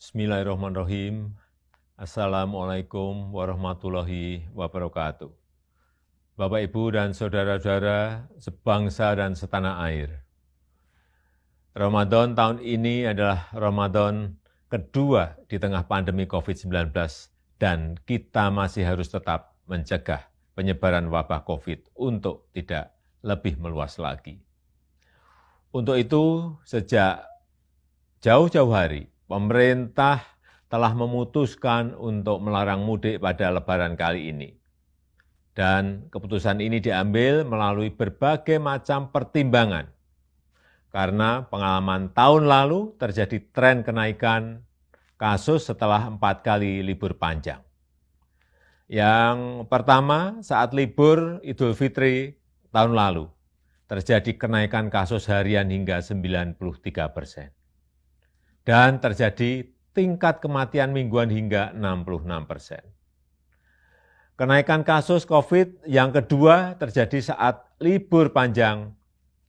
Bismillahirrahmanirrahim. Assalamualaikum warahmatullahi wabarakatuh. Bapak, Ibu, dan saudara-saudara sebangsa dan setanah air. Ramadan tahun ini adalah Ramadan kedua di tengah pandemi COVID-19 dan kita masih harus tetap mencegah penyebaran wabah COVID untuk tidak lebih meluas lagi. Untuk itu, sejak jauh-jauh hari, pemerintah telah memutuskan untuk melarang mudik pada Lebaran kali ini. Dan keputusan ini diambil melalui berbagai macam pertimbangan. Karena pengalaman tahun lalu terjadi tren kenaikan kasus setelah 4 kali libur panjang. Yang pertama, saat libur Idul Fitri tahun lalu, terjadi kenaikan kasus harian hingga 93%. Dan terjadi tingkat kematian mingguan hingga 66%. Kenaikan kasus COVID yang kedua terjadi saat libur panjang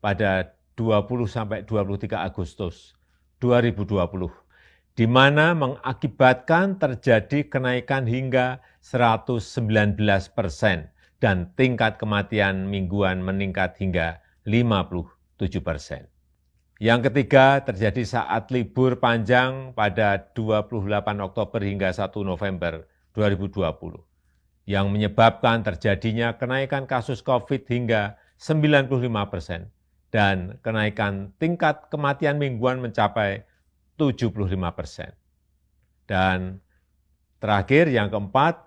pada 20-23 Agustus 2020, di mana mengakibatkan terjadi kenaikan hingga 119% dan tingkat kematian mingguan meningkat hingga 57%. Yang ketiga terjadi saat libur panjang pada 28 Oktober hingga 1 November 2020, yang menyebabkan terjadinya kenaikan kasus COVID hingga 95% dan kenaikan tingkat kematian mingguan mencapai 75%. Dan terakhir yang keempat,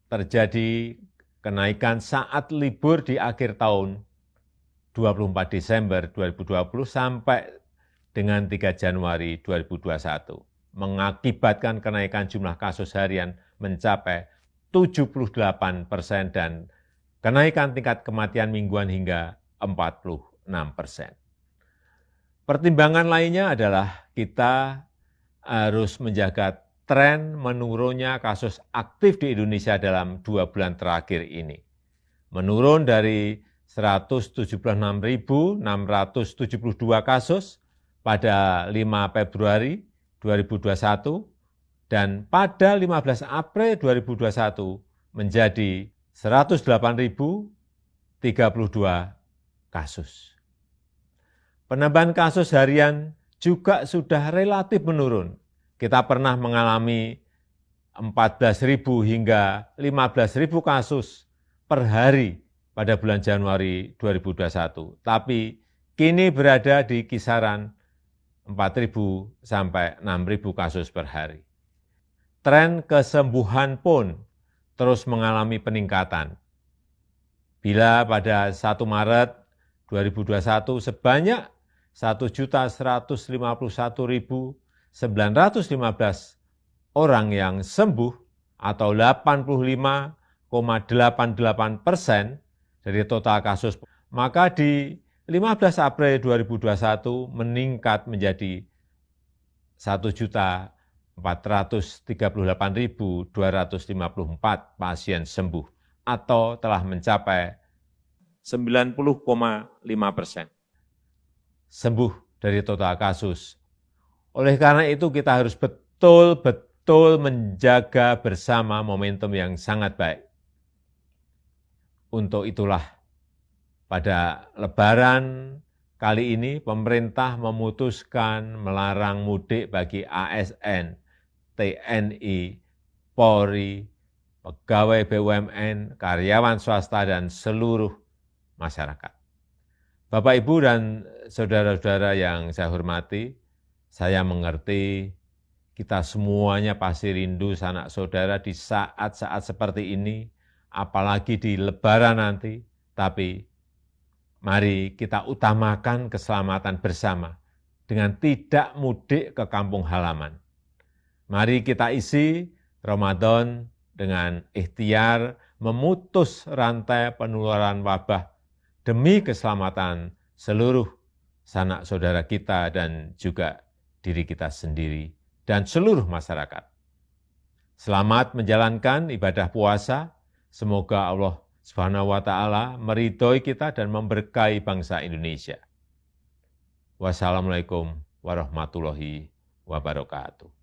terjadi kenaikan saat libur di akhir tahun 24 Desember 2020 sampai dengan 3 Januari 2021, mengakibatkan kenaikan jumlah kasus harian mencapai 78% dan kenaikan tingkat kematian mingguan hingga 46%. Pertimbangan lainnya adalah kita harus menjaga tren menurunnya kasus aktif di Indonesia dalam 2 bulan terakhir ini. Menurun dari 176.672 kasus pada 5 Februari 2021 dan pada 15 April 2021 menjadi 108.032 kasus. Penambahan kasus harian juga sudah relatif menurun. Kita pernah mengalami 14.000 hingga 15.000 kasus per hari pada bulan Januari 2021, tapi kini berada di kisaran 4.000 sampai 6.000 kasus per hari. Tren kesembuhan pun terus mengalami peningkatan. Bila pada 1 Maret 2021 sebanyak 1.151.915 orang yang sembuh atau 85,88% dari total kasus, maka di 15 April 2021 meningkat menjadi 1.438.254 pasien sembuh atau telah mencapai 90,5% sembuh dari total kasus. Oleh karena itu kita harus betul-betul menjaga bersama momentum yang sangat baik. Untuk itulah pada Lebaran kali ini pemerintah memutuskan melarang mudik bagi ASN, TNI, Polri, pegawai BUMN, karyawan swasta, dan seluruh masyarakat. Bapak, Ibu, dan saudara-saudara yang saya hormati, saya mengerti kita semuanya pasti rindu sanak saudara di saat-saat seperti ini, apalagi di Lebaran nanti, tapi mari kita utamakan keselamatan bersama dengan tidak mudik ke kampung halaman. Mari kita isi Ramadan dengan ikhtiar memutus rantai penularan wabah demi keselamatan seluruh sanak saudara kita dan juga diri kita sendiri dan seluruh masyarakat. Selamat menjalankan ibadah puasa. Semoga Allah Subhanahu wa ta'ala meridhoi kita dan memberkahi bangsa Indonesia. Wassalamualaikum warahmatullahi wabarakatuh.